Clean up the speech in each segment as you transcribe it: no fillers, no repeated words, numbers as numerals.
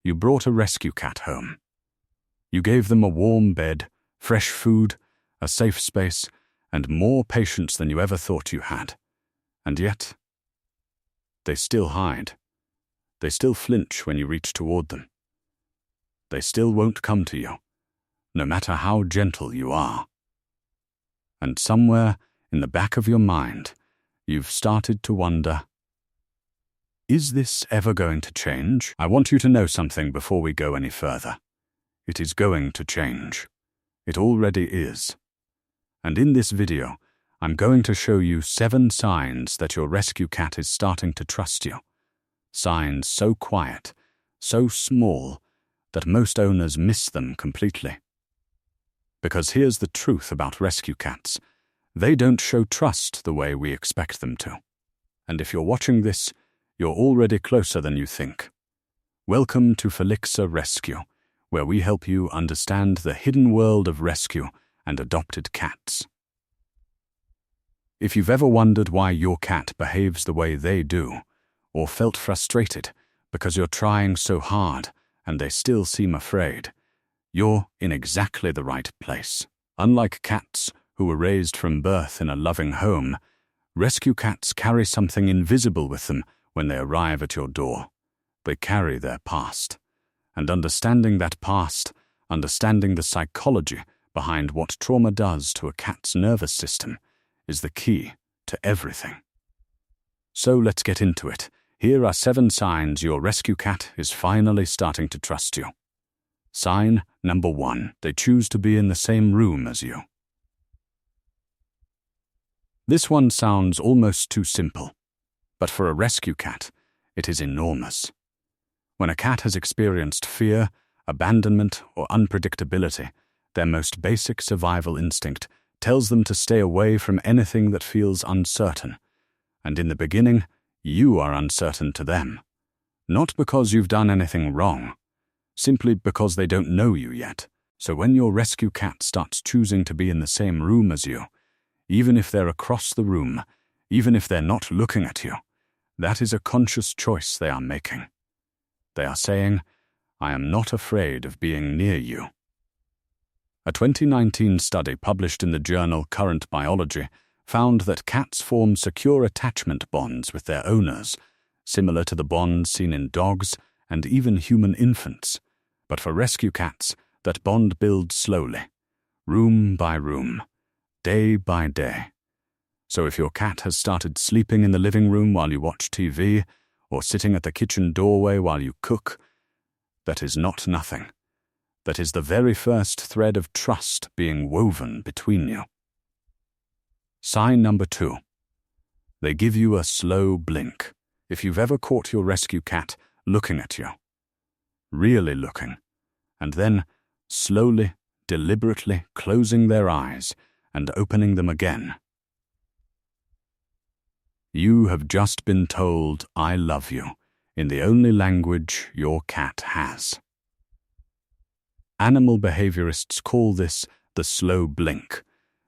You brought a rescue cat home. You gave them a warm bed, fresh food, a safe space, and more patience than you ever thought you had. And yet, they still hide. They still flinch when you reach toward them. They still won't come to you, no matter how gentle you are. And somewhere in the back of your mind, you've started to wonder, is this ever going to change? I want you to know something before we go any further. It is going to change. It already is. And in this video, I'm going to show you 7 signs that your rescue cat is starting to trust you. Signs so quiet, so small, that most owners miss them completely. Because here's the truth about rescue cats. They don't show trust the way we expect them to. And if you're watching this, you're already closer than you think. Welcome to FelixaRescue, where we help you understand the hidden world of rescue and adopted cats. If you've ever wondered why your cat behaves the way they do, or felt frustrated because you're trying so hard and they still seem afraid, you're in exactly the right place. Unlike cats who were raised from birth in a loving home, rescue cats carry something invisible with them when they arrive at your door. They carry their past. And understanding that past, understanding the psychology behind what trauma does to a cat's nervous system, is the key to everything. So let's get into it. Here are 7 signs your rescue cat is finally starting to trust you. Sign number 1, they choose to be in the same room as you. This one sounds almost too simple, but for a rescue cat, it is enormous. When a cat has experienced fear, abandonment, or unpredictability, their most basic survival instinct tells them to stay away from anything that feels uncertain. And in the beginning, you are uncertain to them. Not because you've done anything wrong, simply because they don't know you yet. So when your rescue cat starts choosing to be in the same room as you, even if they're across the room, even if they're not looking at you, that is a conscious choice they are making. They are saying, I am not afraid of being near you. A 2019 study published in the journal Current Biology found that cats form secure attachment bonds with their owners, similar to the bonds seen in dogs and even human infants. But for rescue cats, that bond builds slowly, room by room, day by day. So if your cat has started sleeping in the living room while you watch TV, or sitting at the kitchen doorway while you cook, that is not nothing. That is the very first thread of trust being woven between you. Sign number 2. They give you a slow blink. If you've ever caught your rescue cat looking at you, really looking, and then slowly, deliberately closing their eyes and opening them again, you have just been told, I love you, in the only language your cat has. Animal behaviorists call this the slow blink,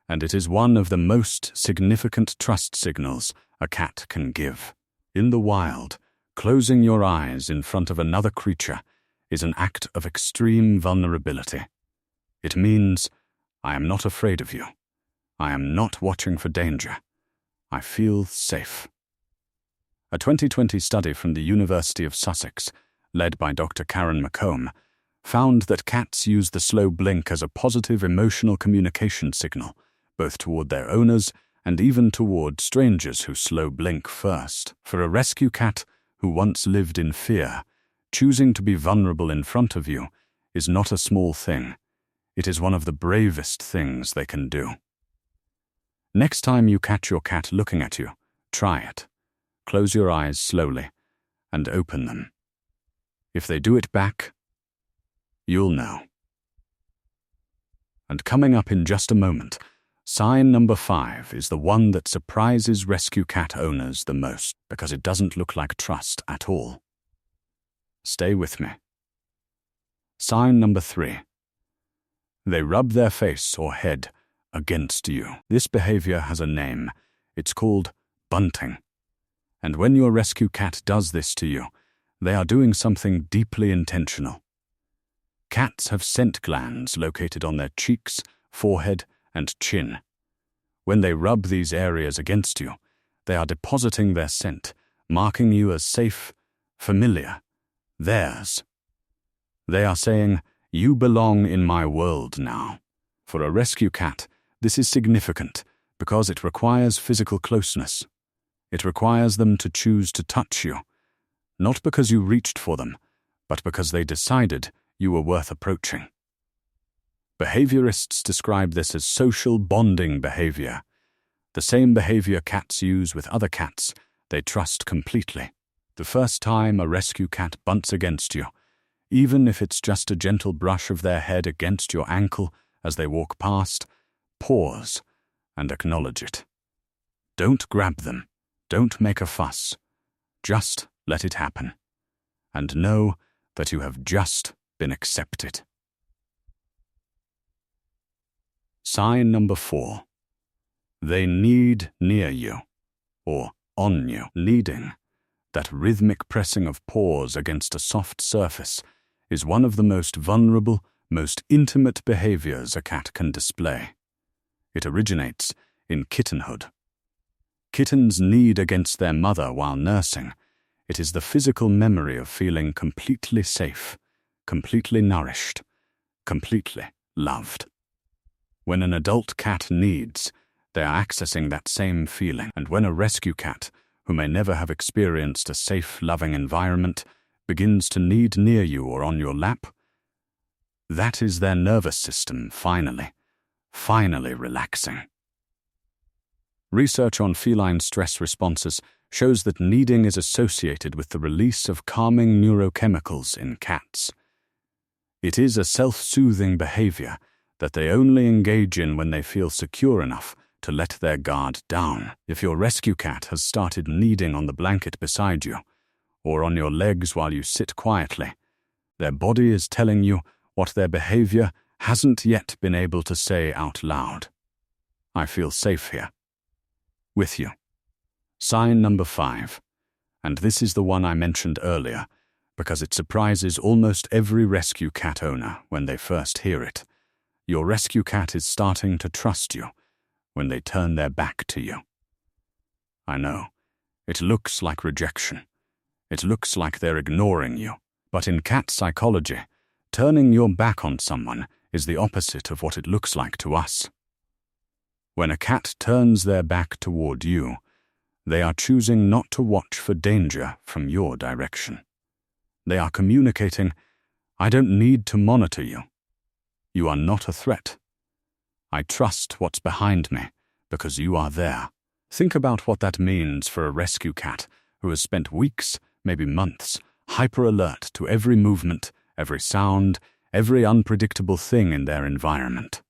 and it is one of the most significant trust signals a cat can give. In the wild, closing your eyes in front of another creature is an act of extreme vulnerability. It means, I am not afraid of you. I am not watching for danger. I feel safe. A 2020 study from the University of Sussex, led by Dr. Karen McComb, found that cats use the slow blink as a positive emotional communication signal, both toward their owners and even toward strangers who slow blink first. For a rescue cat who once lived in fear, choosing to be vulnerable in front of you is not a small thing. It is one of the bravest things they can do. Next time you catch your cat looking at you, try it. Close your eyes slowly and open them. If they do it back, you'll know. And coming up in just a moment, sign number 5 is the one that surprises rescue cat owners the most because it doesn't look like trust at all. Stay with me. Sign number 3. They rub their face or head against you. This behavior has a name. It's called bunting. And when your rescue cat does this to you, they are doing something deeply intentional. Cats have scent glands located on their cheeks, forehead, and chin. When they rub these areas against you, they are depositing their scent, marking you as safe, familiar, theirs. They are saying, "You belong in my world now." For a rescue cat, this is significant because it requires physical closeness. It requires them to choose to touch you, not because you reached for them, but because they decided you were worth approaching. Behaviorists describe this as social bonding behavior, the same behavior cats use with other cats they trust completely. The first time a rescue cat bunts against you, even if it's just a gentle brush of their head against your ankle as they walk past, pause and acknowledge it. Don't grab them. Don't make a fuss. Just let it happen. And know that you have just been accepted. Sign number 4. They knead near you, or on you. Kneading, that rhythmic pressing of paws against a soft surface, is one of the most vulnerable, most intimate behaviors a cat can display. It originates in kittenhood. Kittens knead against their mother while nursing. It is the physical memory of feeling completely safe, completely nourished, completely loved. When an adult cat kneads, they are accessing that same feeling. And when a rescue cat, who may never have experienced a safe, loving environment, begins to knead near you or on your lap, that is their nervous system finally relaxing. Research on feline stress responses shows that kneading is associated with the release of calming neurochemicals in cats. It is a self-soothing behavior that they only engage in when they feel secure enough to let their guard down. If your rescue cat has started kneading on the blanket beside you, or on your legs while you sit quietly, their body is telling you what their behavior hasn't yet been able to say out loud. I feel safe here. With you. Sign number 5, and this is the one I mentioned earlier because it surprises almost every rescue cat owner when they first hear it. Your rescue cat is starting to trust you when they turn their back to you. I know, it looks like rejection. It looks like they're ignoring you. But in cat psychology, turning your back on someone is the opposite of what it looks like to us. When a cat turns their back toward you, they are choosing not to watch for danger from your direction. They are communicating, "I don't need to monitor you. You are not a threat. I trust what's behind me because you are there." Think about what that means for a rescue cat who has spent weeks, maybe months, hyper-alert to every movement, every sound, every unpredictable thing in their environment.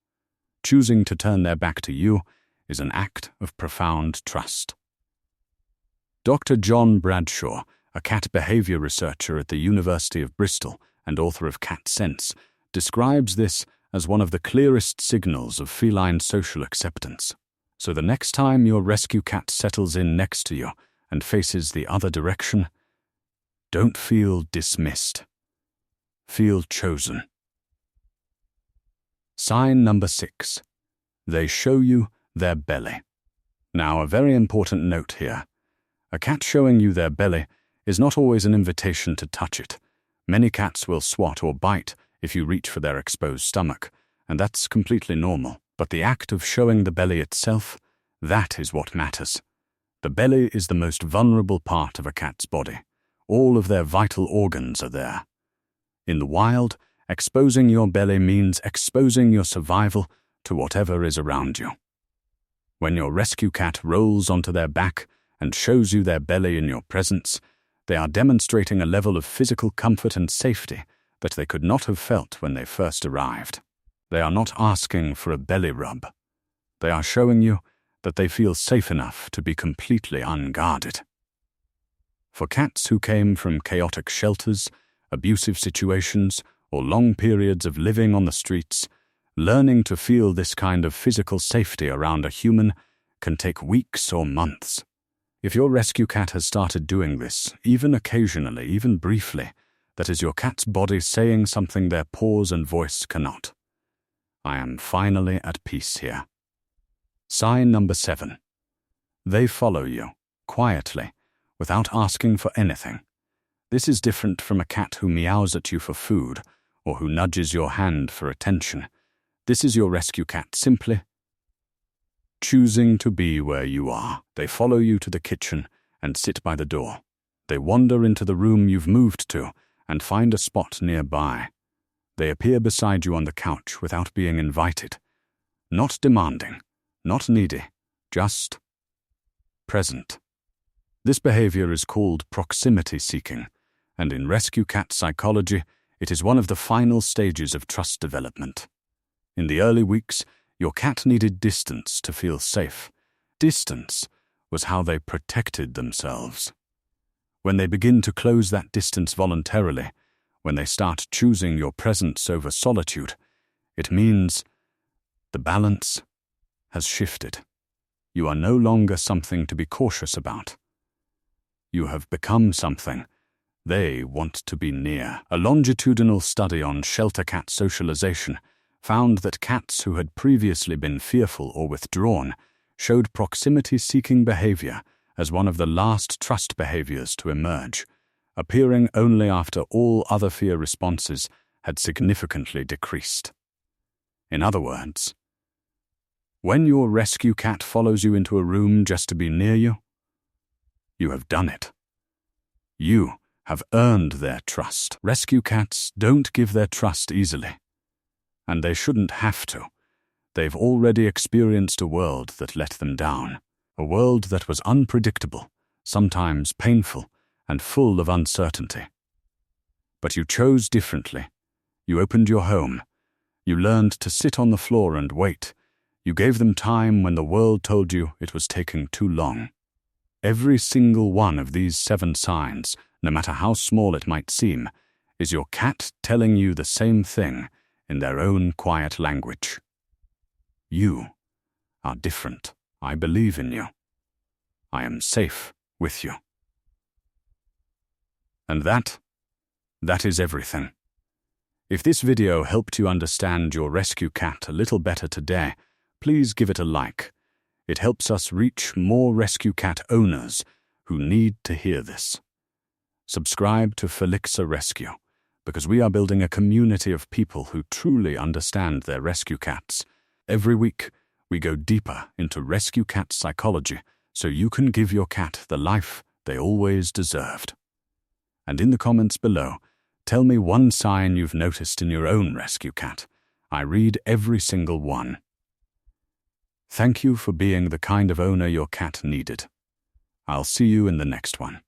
Choosing to turn their back to you is an act of profound trust. Dr. John Bradshaw, a cat behavior researcher at the University of Bristol and author of Cat Sense, describes this as one of the clearest signals of feline social acceptance. So the next time your rescue cat settles in next to you and faces the other direction, don't feel dismissed. Feel chosen. Sign number 6. They show you their belly. Now, a very important note here. A cat showing you their belly is not always an invitation to touch it. Many cats will swat or bite if you reach for their exposed stomach, and that's completely normal. But the act of showing the belly itself, that is what matters. The belly is the most vulnerable part of a cat's body. All of their vital organs are there. In the wild, exposing your belly means exposing your survival to whatever is around you. When your rescue cat rolls onto their back and shows you their belly in your presence, they are demonstrating a level of physical comfort and safety that they could not have felt when they first arrived. They are not asking for a belly rub. They are showing you that they feel safe enough to be completely unguarded. For cats who came from chaotic shelters, abusive situations, or long periods of living on the streets, learning to feel this kind of physical safety around a human can take weeks or months. If your rescue cat has started doing this, even occasionally, even briefly, that is your cat's body saying something their paws and voice cannot. I am finally at peace here. Sign number 7. They follow you, quietly, without asking for anything. This is different from a cat who meows at you for food, or who nudges your hand for attention. This is your rescue cat simply choosing to be where you are. They follow you to the kitchen and sit by the door. They wander into the room you've moved to and find a spot nearby. They appear beside you on the couch without being invited. Not demanding, not needy, just present. This behavior is called proximity seeking, and in rescue cat psychology, it is one of the final stages of trust development. In the early weeks, your cat needed distance to feel safe. Distance was how they protected themselves. When they begin to close that distance voluntarily, when they start choosing your presence over solitude, it means the balance has shifted. You are no longer something to be cautious about. You have become something they want to be near. A longitudinal study on shelter cat socialization found that cats who had previously been fearful or withdrawn showed proximity-seeking behavior as one of the last trust behaviors to emerge, appearing only after all other fear responses had significantly decreased. In other words, when your rescue cat follows you into a room just to be near you, you have done it. You have earned their trust. Rescue cats don't give their trust easily. And they shouldn't have to. They've already experienced a world that let them down, a world that was unpredictable, sometimes painful, and full of uncertainty. But you chose differently. You opened your home. You learned to sit on the floor and wait. You gave them time when the world told you it was taking too long. Every single one of these 7 signs, no matter how small it might seem, is your cat telling you the same thing in their own quiet language. You are different. I believe in you. I am safe with you. And that is everything. If this video helped you understand your rescue cat a little better today, please give it a like. It helps us reach more rescue cat owners who need to hear this. Subscribe to FelixaRescue, because we are building a community of people who truly understand their rescue cats. Every week, we go deeper into rescue cat psychology so you can give your cat the life they always deserved. And in the comments below, tell me one sign you've noticed in your own rescue cat. I read every single one. Thank you for being the kind of owner your cat needed. I'll see you in the next one.